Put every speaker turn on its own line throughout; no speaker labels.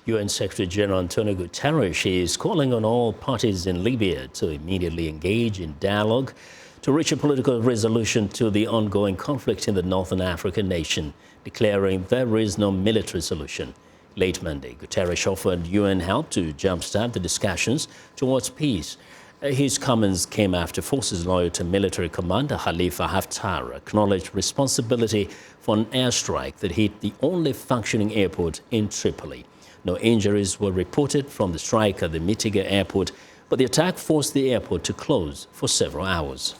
UN Secretary General Antonio Guterres is calling on all parties in Libya to immediately engage in dialogue to reach a political resolution to the ongoing conflict in the northern African nation, declaring there is no military solution. Late Monday, Guterres offered UN help to jumpstart the discussions towards peace. His comments came after forces loyal to military commander Khalifa Haftar acknowledged responsibility for an airstrike that hit the only functioning airport in Tripoli. No injuries were reported from the strike at the Mitiga airport, but the attack forced the airport to close for several hours.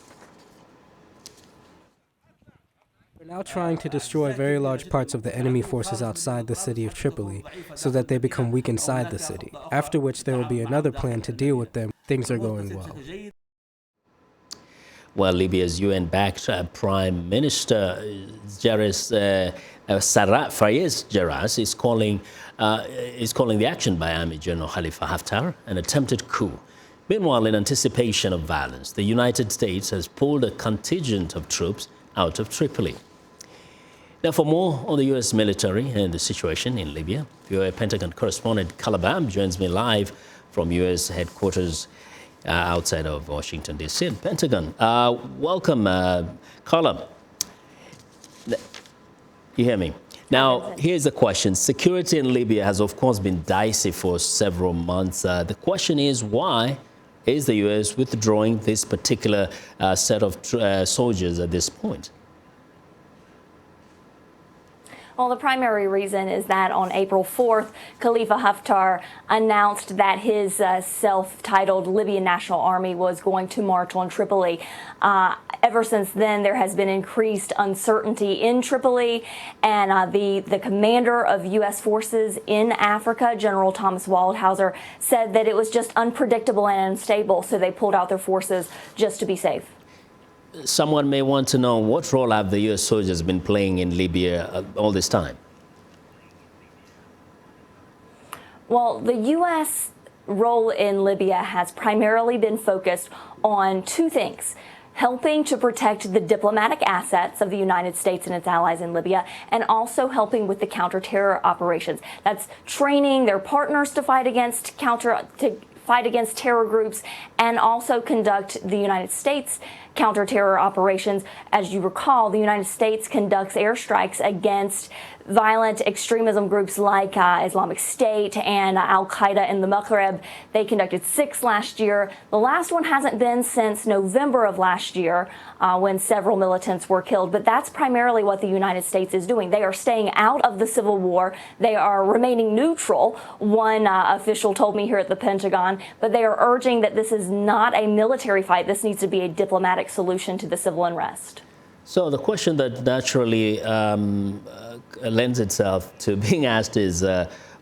We're now trying to destroy very large parts of the enemy forces outside the city of Tripoli so that they become weak inside the city, after which there will be another plan to deal with them. Things are going well.
Well, Libya's UN-backed Prime Minister Fayez Jarrah is calling the action by Army General Khalifa Haftar an attempted coup. Meanwhile, in anticipation of violence, the United States has pulled a contingent of troops out of Tripoli. Now, for more on the U.S. military and the situation in Libya, VOA Pentagon Correspondent Carla Babb joins me live from U.S. headquarters outside of Washington, D.C. and Pentagon. Welcome, Carla. You hear me? Now, here's the question. Security in Libya has, of course, been dicey for several months. The question is, why is the U.S. withdrawing this particular set of soldiers at this point?
Well, the primary reason is that on April 4th, Khalifa Haftar announced that his self-titled Libyan National Army was going to march on Tripoli. Ever since then, there has been increased uncertainty in Tripoli, and the commander of U.S. forces in Africa, General Thomas Waldhauser, said that it was just unpredictable and unstable, so they pulled out their forces just to be safe.
Someone may want to know, what role have the U.S. soldiers been playing in Libya all this time?
Well, the U.S. role in Libya has primarily been focused on two things: helping to protect the diplomatic assets of the United States and its allies in Libya, and also helping with the counter-terror operations. That's training their partners to fight against terror groups, and also conduct the United States counter-terror operations. As you recall, the United States conducts airstrikes against violent extremism groups like Islamic State and Al-Qaeda in the Maghreb. They conducted 6 last year. The last one hasn't been since November of last year, when several militants were killed. But that's primarily what the United States is doing. They are staying out of the civil war. They are remaining neutral, one official told me here at the Pentagon, but they are urging that this is not a military fight. This needs to be a diplomatic solution to the civil unrest.
So the question that naturally lends itself to being asked is,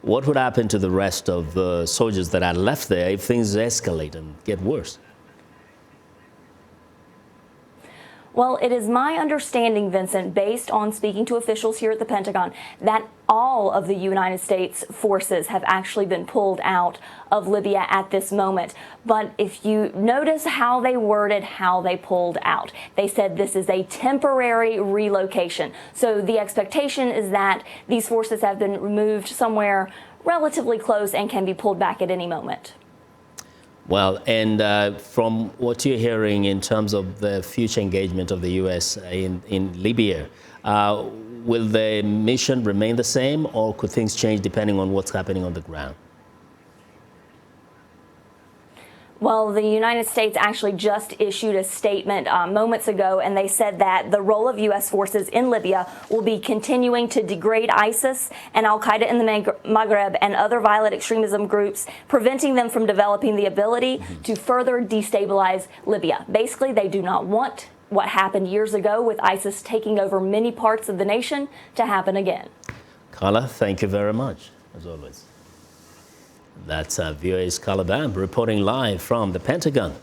what would happen to the rest of the soldiers that are left there if things escalate and get worse?
Well, it is my understanding, Vincent, based on speaking to officials here at the Pentagon, that all of the United States forces have actually been pulled out of Libya at this moment. But if you notice how they worded how they pulled out, they said this is a temporary relocation. So the expectation is that these forces have been removed somewhere relatively close and can be pulled back at any moment.
Well, and from what you're hearing in terms of the future engagement of the U.S. in Libya, will the mission remain the same, or could things change depending on what's happening on the ground?
Well, the United States actually just issued a statement moments ago, and they said that the role of U.S. forces in Libya will be continuing to degrade ISIS and Al-Qaeda in the Maghreb and other violent extremism groups, preventing them from developing the ability to further destabilize Libya. Basically, they do not want what happened years ago with ISIS taking over many parts of the nation to happen again.
Carla, thank you very much, as always. That's VOA's Carla Babb reporting live from the Pentagon.